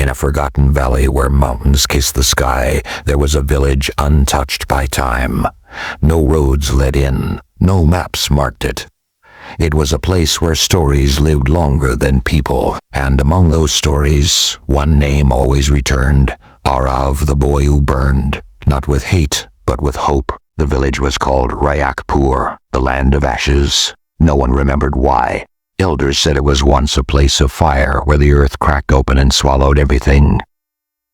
In a forgotten valley where mountains kiss the sky, there was a village untouched by time. No roads led in, no maps marked it. It was a place where stories lived longer than people, and among those stories, one name always returned: Aarav, the boy who burned, not with hate, but with hope. The village was called Raakhpur, the land of ashes. No one remembered why. Elders said it was once a place of fire where the earth cracked open and swallowed everything.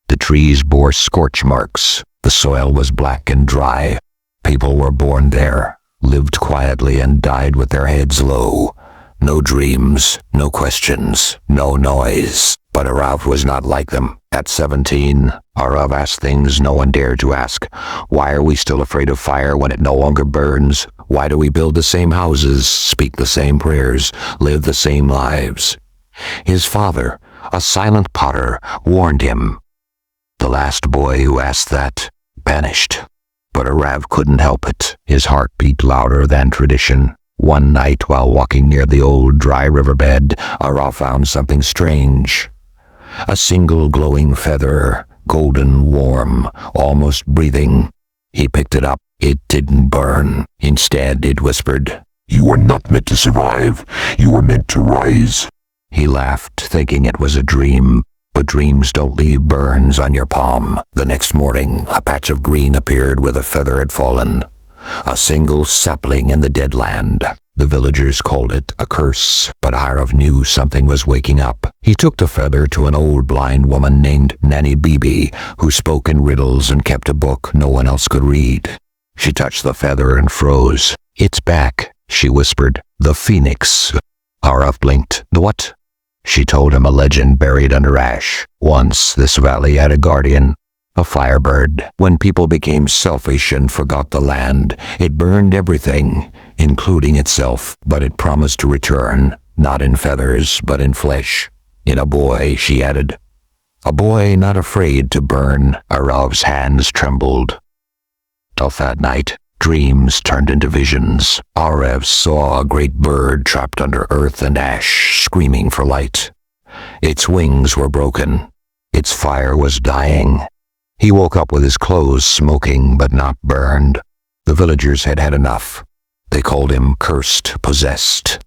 The trees bore scorch marks. The soil was black and dry. People were born there, lived quietly, and died with their heads low. No dreams, no questions, no noise. But Aarav was not like them. At 17, Aarav asked things no one dared to ask. Why are we still afraid of fire when it no longer burns? Why do we build the same houses, speak the same prayers, live the same lives? His father, a silent potter, warned him. The last boy who asked that vanished. But Aarav couldn't help it. His heart beat louder than tradition. One night, while walking near the old dry riverbed, Aarav found something strange. A single glowing feather, golden warm, almost breathing. He picked it up. It didn't burn. Instead, it whispered, "You were not meant to survive. You were meant to rise." He laughed, thinking it was a dream. But dreams don't leave burns on your palm. The next morning, a patch of green appeared where the feather had fallen. A single sapling in the dead land. The villagers called it a curse, but Aarav knew something was waking up. He took the feather to an old blind woman named Nanny Bibi, who spoke in riddles and kept a book no one else could read. She touched the feather and froze. "It's back," she whispered. "The phoenix." Aarav blinked. "What?" She told him a legend buried under ash. Once this valley had a guardian, a firebird. When people became selfish and forgot the land, it burned everything, including itself. But it promised to return, not in feathers, but in flesh. In a boy, she added. A boy not afraid to burn. Aarav's hands trembled. Till that night, dreams turned into visions. Aarav saw a great bird trapped under earth and ash, screaming for light. Its wings were broken. Its fire was dying. He woke up with his clothes smoking but not burned. The villagers had had enough. They called him cursed, possessed.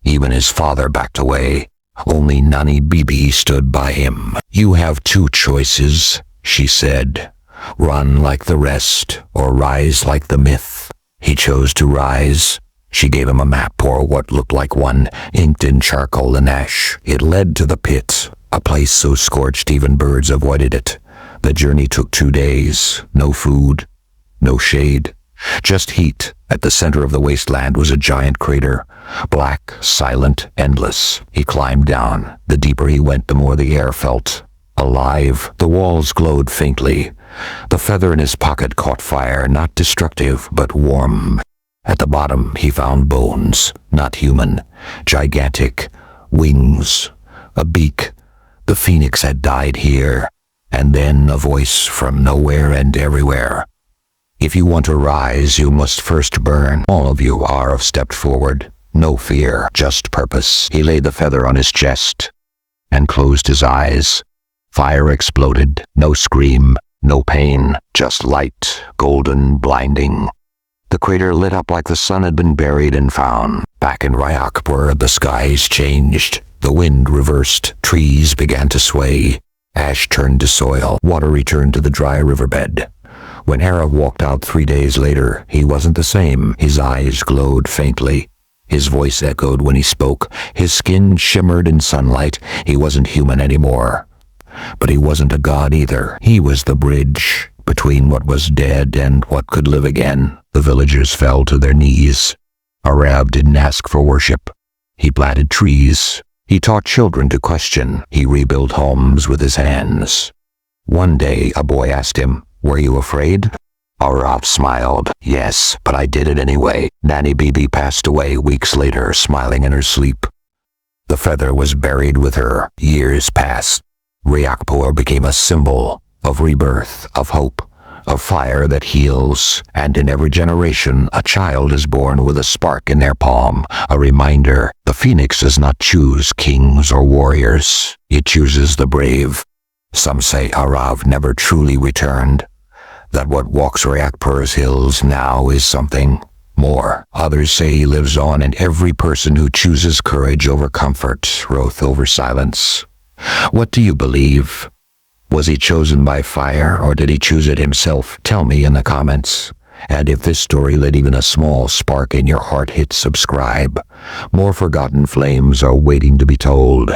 Even his father backed away. Only Nanny Bibi stood by him. "You have two choices," she said. "Run like the rest, or rise like the myth." He chose to rise. She gave him a map, or what looked like one, inked in charcoal and ash. It led to the pit, a place so scorched even birds avoided it. The journey took 2 days. No food, no shade, just heat. At the center of the wasteland was a giant crater, black, silent, endless. He climbed down. The deeper he went, the more the air felt alive. The walls glowed faintly. The feather in his pocket caught fire, not destructive, but warm. At the bottom, he found bones, not human, gigantic, wings, a beak. The phoenix had died here. And then a voice from nowhere and everywhere. "If you want to rise, you must first burn." All of you. Aarav stepped forward. No fear, just purpose. He laid the feather on his chest and closed his eyes. Fire exploded. No scream, no pain, just light, golden, blinding. The crater lit up like the sun had been buried and found. Back in Raakhpur, the skies changed. The wind reversed. Trees began to sway. Ash turned to soil. Water returned to the dry riverbed. When Aarav walked out 3 days later, he wasn't the same. His eyes glowed faintly. His voice echoed when he spoke. His skin shimmered in sunlight. He wasn't human anymore. But he wasn't a god either. He was the bridge between what was dead and what could live again. The villagers fell to their knees. Aarav didn't ask for worship. He planted trees. He taught children to question. He rebuilt homes with his hands. One day, a boy asked him, "Were you afraid?" Aarav smiled. "Yes, but I did it anyway." Nanny Bibi passed away weeks later, smiling in her sleep. The feather was buried with her. Years passed. Raakhpur became a symbol of rebirth, of hope, of fire that heals, and in every generation a child is born with a spark in their palm, a reminder the phoenix does not choose kings or warriors. It chooses the brave. Some say Aarav never truly returned, that what walks Raakhpur's hills now is something more. Others say he lives on in every person who chooses courage over comfort, growth over silence. What do you believe? Was he chosen by fire, or did he choose it himself? Tell me in the comments. And if this story lit even a small spark in your heart, hit subscribe. More forgotten flames are waiting to be told.